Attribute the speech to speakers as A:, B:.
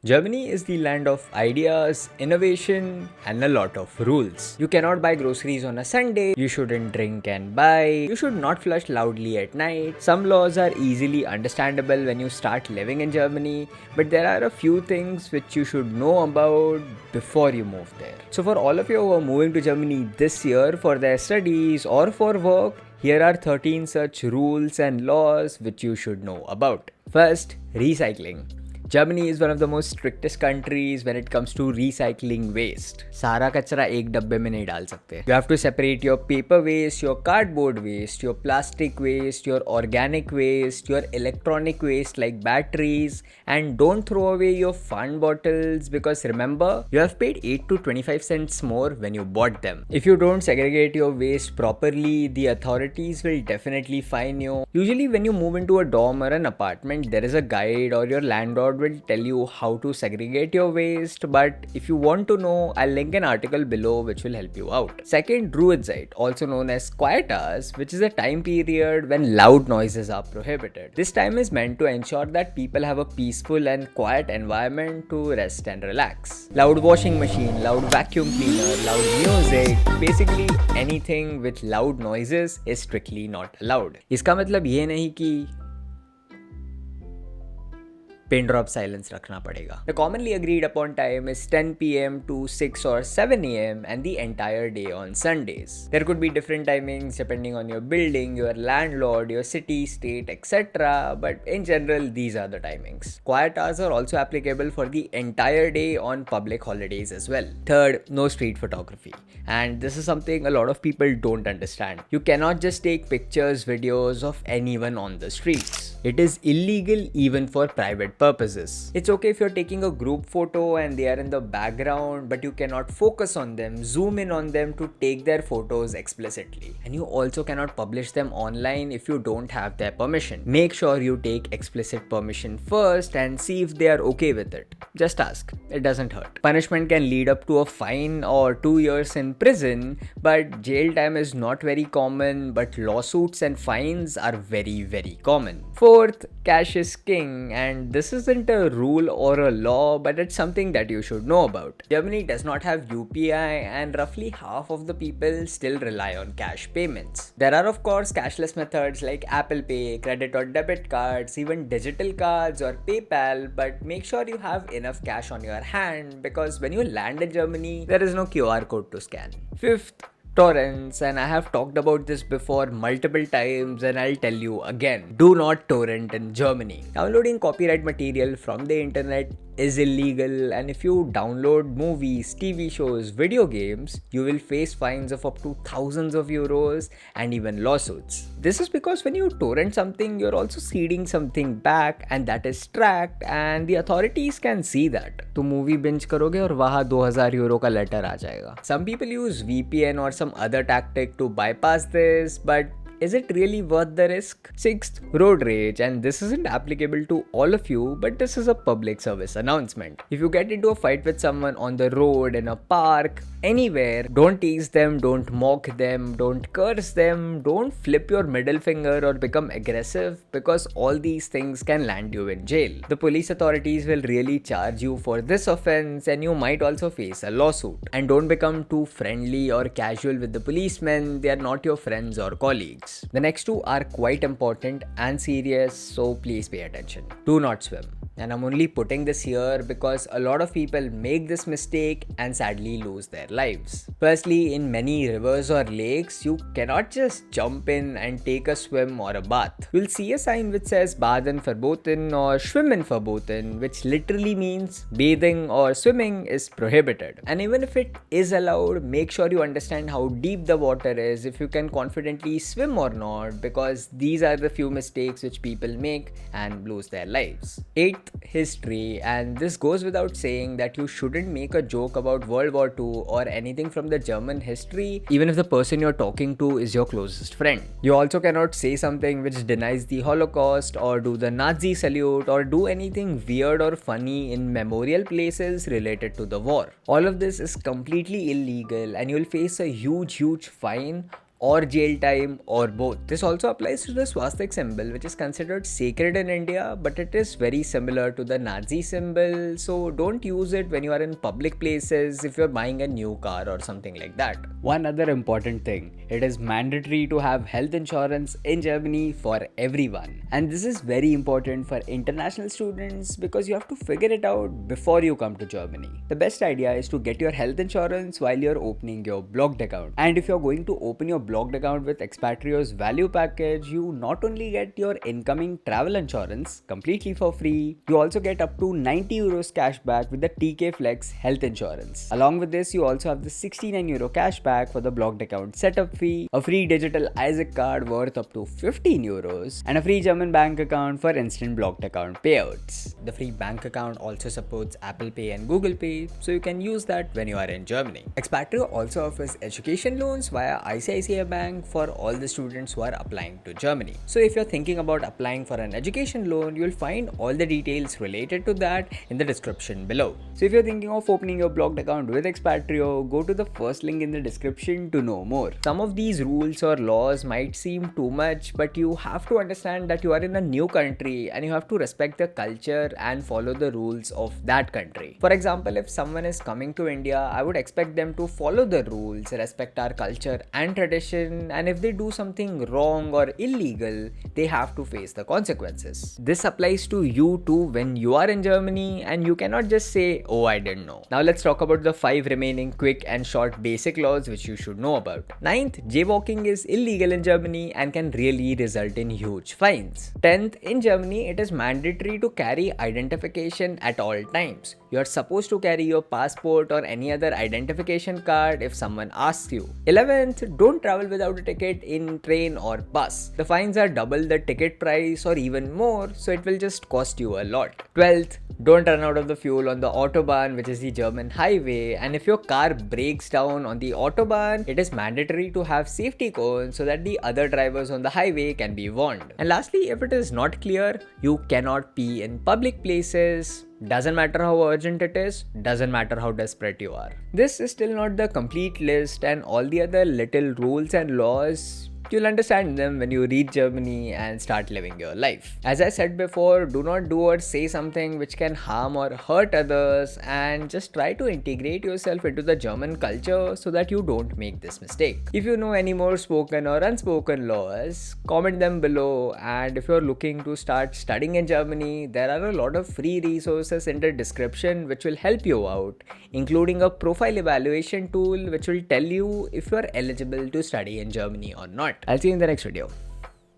A: Germany is the land of ideas, innovation, and a lot of rules. You cannot buy groceries on a Sunday, you shouldn't drink and buy, you should not flush loudly at night. Some laws are easily understandable when you start living in Germany, but there are a few things which you should know about before you move there. So for all of you who are moving to Germany this year for their studies or for work, here are 13 such rules and laws which you should know about. First, recycling. Germany is one of the most strictest countries when it comes to recycling waste. सारा कचरा एक डब्बे में नहीं डाल सकते. You have to separate your paper waste, your cardboard waste, your plastic waste, your organic waste, your electronic waste like batteries, and don't throw away your fun bottles because remember, you have paid 8 to 25 cents more when you bought them. If you don't segregate your waste properly, the authorities will definitely fine you. Usually when you move into a dorm or an apartment, there is a guide or your landlord will tell you how to segregate your waste, but if you want to know, I'll link an article below which will help you out. Second, Ruhezeit, also known as quiet hours, which is a time period when loud noises are prohibited. This time is meant to ensure that people have a peaceful and quiet environment to rest and relax. Loud washing machine, loud vacuum cleaner, loud music, basically anything with loud noises is strictly not allowed. इसका मतलब ये नहीं कि pin drop silence रखना पड़ेगा. The commonly agreed upon time is 10 PM to 6 or 7 AM and the entire day on Sundays. There could be different timings depending on your building, your landlord, your city, state, etc. But in general, these are the timings. Quiet hours are also applicable for the entire day on public holidays as well. Third, no street photography. And this is something a lot of people don't understand. You cannot just take pictures, videos of anyone on the streets. It is illegal even for private purposes. It's okay if you're taking a group photo and they are in the background, but you cannot focus on them, zoom in on them to take their photos explicitly. And you also cannot publish them online if you don't have their permission. Make sure you take explicit permission first and see if they are okay with it. Just ask. It doesn't hurt. Punishment can lead up to a fine or 2 years in prison, but jail time is not very common, but lawsuits and fines are very, very common. Fourth, cash is king, and this isn't a rule or a law, but it's something that you should know about. Germany does not have UPI, and roughly half of the people still rely on cash payments. There are of course cashless methods like Apple Pay, credit or debit cards, even digital cards or PayPal, but make sure you have enough cash on your hand because when you land in Germany, there is no QR code to scan. Fifth, torrents, and I have talked about this before multiple times and I'll tell you again. Do not torrent in Germany. Downloading copyright material from the internet is illegal, and if you download movies, TV shows, video games, you will face fines of up to thousands of euros and even lawsuits. This is because when you torrent something, you're also seeding something back and that is tracked and the authorities can see that. तो movie binge करोगे और वहाँ 2000 euro का letter आ जाएगा. Some people use VPN or some other tactic to bypass this, but is it really worth the risk? Sixth, road rage, and this isn't applicable to all of you, but this is a public service announcement. If you get into a fight with someone on the road, in a park, anywhere, don't tease them, don't mock them, don't curse them, don't flip your middle finger or become aggressive because all these things can land you in jail. The police authorities will really charge you for this offense and you might also face a lawsuit. And don't become too friendly or casual with the policemen, they are not your friends or colleagues. The next two are quite important and serious, so please pay attention. Do not swim. And I'm only putting this here because a lot of people make this mistake and sadly lose their lives. Firstly, in many rivers or lakes, you cannot just jump in and take a swim or a bath. You'll see a sign which says Baden verboten or Schwimmen verboten, which literally means bathing or swimming is prohibited. And even if it is allowed, make sure you understand how deep the water is, if you can confidently swim or not, because these are the few mistakes which people make and lose their lives. 8th, history, and this goes without saying that you shouldn't make a joke about World War II or anything from the German history, even if the person you're talking to is your closest friend. You also cannot say something which denies the Holocaust or do the Nazi salute or do anything weird or funny in memorial places related to the war. All of this is completely illegal and you'll face a huge fine or jail time or both. This also applies to the swastika symbol, which is considered sacred in India, but it is very similar to the Nazi symbol, so don't use it when you are in public places if you're buying a new car or something like that. One other important thing, it is mandatory to have health insurance in Germany for everyone. And this is very important for international students because you have to figure it out before you come to Germany. The best idea is to get your health insurance while you're opening your blocked account. And if you're going to open your blocked account with Expatrio's value package, you not only get your incoming travel insurance completely for free, you also get up to 90 euros cashback with the TK Flex health insurance. Along with this, you also have the 69 euro cashback for the blocked account setup fee, a free digital ICICI card worth up to 15 euros, and a free German bank account for instant blocked account payouts. The free bank account also supports Apple Pay and Google Pay, so you can use that when you are in Germany. Expatrio also offers education loans via ICICI Bank for all the students who are applying to Germany. So if you're thinking about applying for an education loan, you'll find all the details related to that in the description below. So if you're thinking of opening your blocked account with Expatrio, go to the first link in the description to know more. Some of these rules or laws might seem too much, but you have to understand that you are in a new country and you have to respect the culture and follow the rules of that country. For example, if someone is coming to India, I would expect them to follow the rules, respect our culture and tradition, and if they do something wrong or illegal, they have to face the consequences. This applies to you too when you are in Germany, and you cannot just say, oh, I didn't know. Now let's talk about the 5 remaining quick and short basic laws which you should know about. 9th, jaywalking is illegal in Germany and can really result in huge fines. 10th, in Germany, it is mandatory to carry identification at all times. You are supposed to carry your passport or any other identification card if someone asks you. 11th, don't travel without a ticket in train or bus. The fines are double the ticket price or even more, so it will just cost you a lot. 12th, don't run out of the fuel on the Autobahn, which is the German highway, and if your car breaks down on the Autobahn, it is mandatory to have safety cones so that the other drivers on the highway can be warned. And lastly, if it is not clear, you cannot pee in public places. Doesn't matter how urgent it is, doesn't matter how desperate you are. This is still not the complete list, and all the other little rules and laws, you'll understand them when you reach Germany and start living your life. As I said before, do not do or say something which can harm or hurt others, and just try to integrate yourself into the German culture so that you don't make this mistake. If you know any more spoken or unspoken laws, comment them below, and if you're looking to start studying in Germany, there are a lot of free resources in the description which will help you out, including a profile evaluation tool which will tell you if you're eligible to study in Germany or not. I'll see you in the next video.